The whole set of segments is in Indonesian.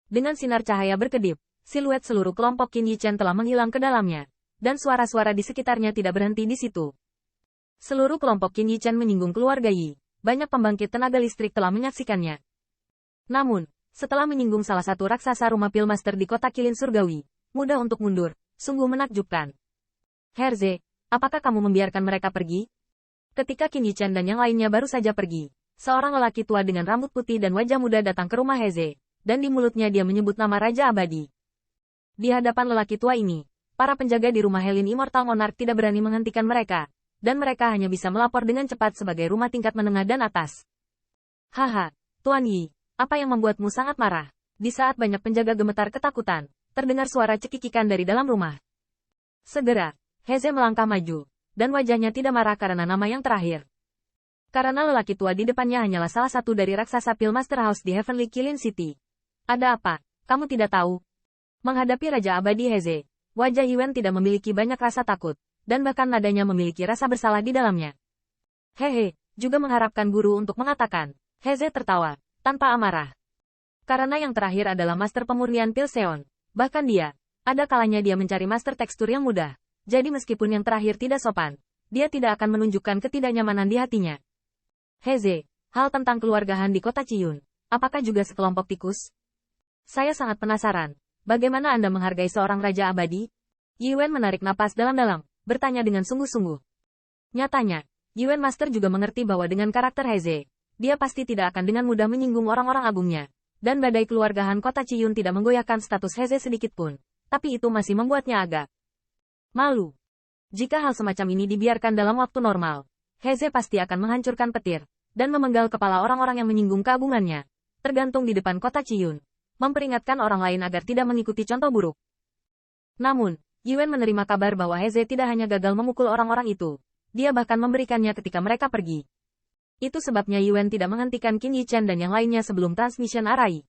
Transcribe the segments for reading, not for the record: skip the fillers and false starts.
Dengan sinar cahaya berkedip, siluet seluruh kelompok Qin Yichen telah menghilang ke dalamnya, dan suara-suara di sekitarnya tidak berhenti di situ. Seluruh kelompok Qin Yichen menyinggung keluarga Yi. Banyak pembangkit tenaga listrik telah menyaksikannya. Namun, setelah menyinggung salah satu raksasa rumah Pillmaster di kota Kilin Surgawi, mudah untuk mundur, sungguh menakjubkan. Herze, apakah kamu membiarkan mereka pergi? Ketika Qin Yichen dan yang lainnya baru saja pergi, seorang lelaki tua dengan rambut putih dan wajah muda datang ke rumah Heze, dan di mulutnya dia menyebut nama Raja Abadi. Di hadapan lelaki tua ini, para penjaga di rumah Helin Immortal Monarch tidak berani menghentikan mereka, dan mereka hanya bisa melapor dengan cepat sebagai rumah tingkat menengah dan atas. Haha, Tuan Yi, apa yang membuatmu sangat marah? Di saat banyak penjaga gemetar ketakutan, terdengar suara cekikikan dari dalam rumah. Segera, Heze melangkah maju, dan wajahnya tidak marah karena nama yang terakhir. Karena lelaki tua di depannya hanyalah salah satu dari raksasa Pillmaster House di Heavenly Kilin City. Ada apa? Kamu tidak tahu? Menghadapi Raja Abadi Heze, wajah Yuan tidak memiliki banyak rasa takut, dan bahkan nadanya memiliki rasa bersalah di dalamnya. Hehe, juga mengharapkan guru untuk mengatakan. Heze tertawa, tanpa amarah. Karena yang terakhir adalah Master Pemurnian Pilseon. Bahkan dia, ada kalanya dia mencari master tekstur yang mudah. Jadi meskipun yang terakhir tidak sopan, dia tidak akan menunjukkan ketidaknyamanan di hatinya. Heze, hal tentang keluarga Han di kota Ciyun, apakah juga sekelompok tikus? Saya sangat penasaran, bagaimana Anda menghargai seorang Raja Abadi? Yuan menarik napas dalam-dalam, bertanya dengan sungguh-sungguh. Nyatanya, Yuan Master juga mengerti bahwa dengan karakter Heze, dia pasti tidak akan dengan mudah menyinggung orang-orang agungnya, dan badai keluargaan kota Ciyun tidak menggoyahkan status Heze sedikitpun, tapi itu masih membuatnya agak malu. Jika hal semacam ini dibiarkan dalam waktu normal, Heze pasti akan menghancurkan petir, dan memenggal kepala orang-orang yang menyinggung keagungannya, tergantung di depan kota Ciyun, memperingatkan orang lain agar tidak mengikuti contoh buruk. Namun, Yuan menerima kabar bahwa Heze tidak hanya gagal memukul orang-orang itu, dia bahkan memberikannya ketika mereka pergi. Itu sebabnya Yuan tidak menghentikan Qin Yichen dan yang lainnya sebelum transmission Arai.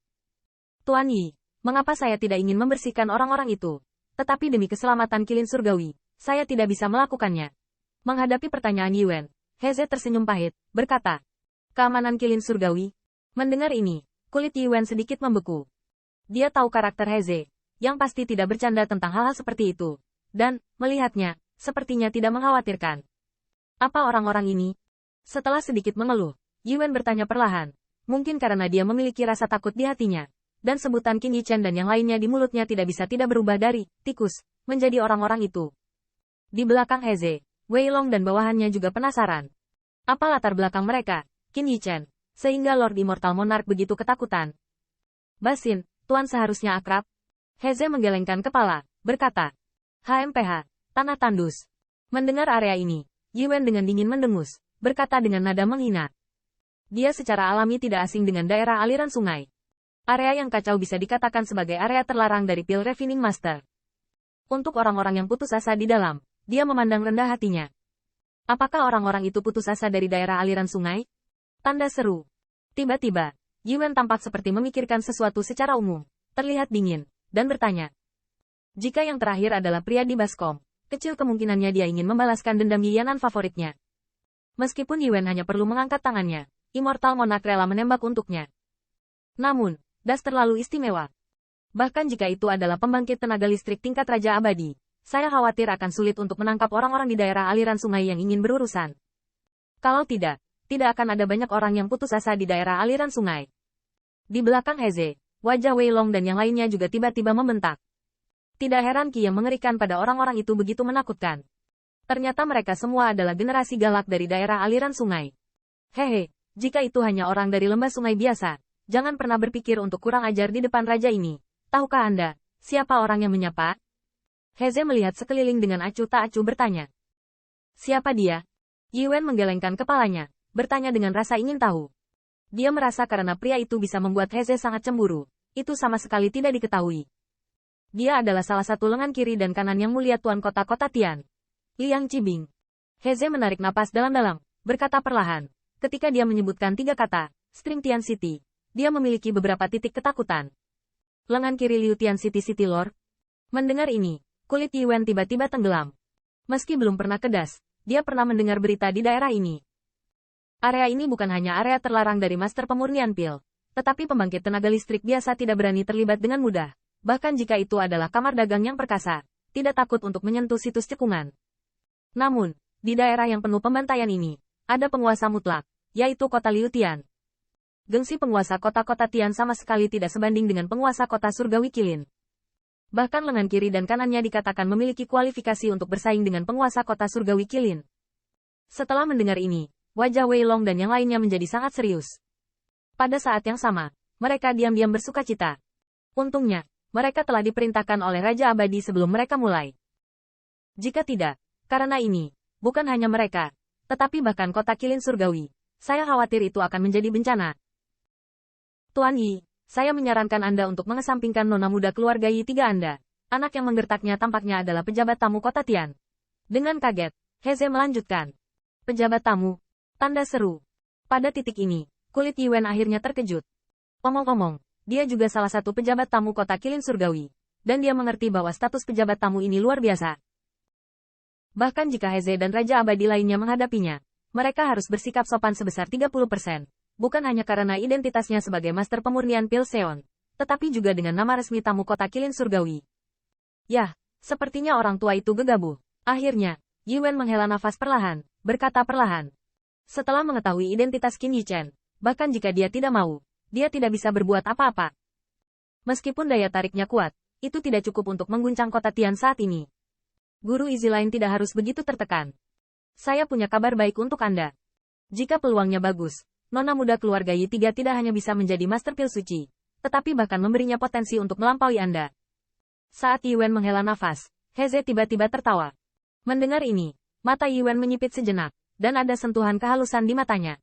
Tuan Yi, mengapa saya tidak ingin membersihkan orang-orang itu? Tetapi demi keselamatan Kilin Surgawi, saya tidak bisa melakukannya. Menghadapi pertanyaan Yuan, Heze tersenyum pahit, berkata, keamanan Kilin Surgawi? Mendengar ini, kulit Yuan sedikit membeku. Dia tahu karakter Heze, yang pasti tidak bercanda tentang hal-hal seperti itu. Dan, melihatnya, sepertinya tidak mengkhawatirkan. Apa orang-orang ini? Setelah sedikit mengeluh, Yuan bertanya perlahan. Mungkin karena dia memiliki rasa takut di hatinya. Dan sebutan Qin Yichen dan yang lainnya di mulutnya tidak bisa tidak berubah dari tikus menjadi orang-orang itu. Di belakang Heze, Wei Long dan bawahannya juga penasaran. Apa latar belakang mereka, Qin Yichen, sehingga Lord Immortal Monarch begitu ketakutan? Basin, Tuan seharusnya akrab. Heze menggelengkan kepala, berkata, HMPH, tanah tandus. Mendengar area ini, Yuan dengan dingin mendengus, berkata dengan nada menghina. Dia secara alami tidak asing dengan daerah aliran sungai. Area yang kacau bisa dikatakan sebagai area terlarang dari Pil Refining Master. Untuk orang-orang yang putus asa di dalam, dia memandang rendah hatinya. Apakah orang-orang itu putus asa dari daerah aliran sungai? Tanda seru. Tiba-tiba, Yuan tampak seperti memikirkan sesuatu secara umum, terlihat dingin, dan bertanya. Jika yang terakhir adalah pria di Baskom, kecil kemungkinannya dia ingin membalaskan dendam Yianan favoritnya. Meskipun Yuan hanya perlu mengangkat tangannya, Immortal Monarch rela menembak untuknya. Namun, das terlalu istimewa. Bahkan jika itu adalah pembangkit tenaga listrik tingkat Raja Abadi, saya khawatir akan sulit untuk menangkap orang-orang di daerah aliran sungai yang ingin berurusan. Kalau tidak akan ada banyak orang yang putus asa di daerah aliran sungai. Di belakang Heze, wajah Wei Long dan yang lainnya juga tiba-tiba membentak. Tidak heran Qi yang mengerikan pada orang-orang itu begitu menakutkan. Ternyata mereka semua adalah generasi galak dari daerah aliran sungai. Hehe, jika itu hanya orang dari lembah sungai biasa, jangan pernah berpikir untuk kurang ajar di depan raja ini. Tahukah Anda, siapa orang yang menyapa? Heze melihat sekeliling dengan acuh tak acuh bertanya. Siapa dia? Yuan menggelengkan kepalanya, bertanya dengan rasa ingin tahu. Dia merasa karena pria itu bisa membuat Heze sangat cemburu, itu sama sekali tidak diketahui. Dia adalah salah satu lengan kiri dan kanan yang mulia Tuan Kota-Kota Tian, Liang Qibing. Heze menarik napas dalam-dalam, berkata perlahan. Ketika dia menyebutkan 3 kata, String Tian City, dia memiliki beberapa titik ketakutan. Lengan kiri Liu Tian City City Lord. Mendengar ini, kulit Yuan tiba-tiba tenggelam. Meski belum pernah ke das, dia pernah mendengar berita di daerah ini. Area ini bukan hanya area terlarang dari Master Pemurnian Pil, Tetapi pembangkit tenaga listrik biasa tidak berani terlibat dengan mudah. Bahkan jika itu adalah kamar dagang yang perkasa, tidak takut untuk menyentuh situs cekungan. Namun, di daerah yang penuh pembantaian ini, ada penguasa mutlak, yaitu kota Liu Tian. Gengsi penguasa kota-kota Tian sama sekali tidak sebanding dengan penguasa kota surgawi Qilin. Bahkan lengan kiri dan kanannya dikatakan memiliki kualifikasi untuk bersaing dengan penguasa kota surgawi Qilin. Setelah mendengar ini, wajah Wei Long dan yang lainnya menjadi sangat serius. Pada saat yang sama, mereka diam-diam bersukacita. Untungnya, mereka telah diperintahkan oleh Raja Abadi sebelum mereka mulai. Jika tidak, karena ini, bukan hanya mereka, tetapi bahkan kota Qilin surgawi, saya khawatir itu akan menjadi bencana. Tuan Yi, saya menyarankan Anda untuk mengesampingkan nona muda keluarga Yi tiga Anda. Anak yang menggertaknya tampaknya adalah pejabat tamu kota Tian. Dengan kaget, Heze melanjutkan. Pejabat tamu, tanda seru. Pada titik ini, kulit Yiwen akhirnya terkejut. Omong-omong, dia juga salah satu pejabat tamu kota Qilin surgawi, dan dia mengerti bahwa status pejabat tamu ini luar biasa. Bahkan jika Heze dan Raja Abadi lainnya menghadapinya, mereka harus bersikap sopan sebesar 30%, bukan hanya karena identitasnya sebagai master pemurnian pil Seon, tetapi juga dengan nama resmi tamu kota Qilin surgawi. Yah, sepertinya orang tua itu gegabah. Akhirnya, Yiwen menghela nafas perlahan, berkata perlahan. Setelah mengetahui identitas Qin Yichen, bahkan jika dia tidak mau, dia tidak bisa berbuat apa-apa. Meskipun daya tariknya kuat, itu tidak cukup untuk mengguncang kota Tian saat ini. Guru Izi lain tidak harus begitu tertekan. Saya punya kabar baik untuk Anda. Jika peluangnya bagus, nona muda keluarga Yi tiga tidak hanya bisa menjadi master pil suci, tetapi bahkan memberinya potensi untuk melampaui Anda. Saat Yiwen menghela nafas, Heze tiba-tiba tertawa. Mendengar ini, mata Yiwen menyipit sejenak, dan ada sentuhan kehalusan di matanya.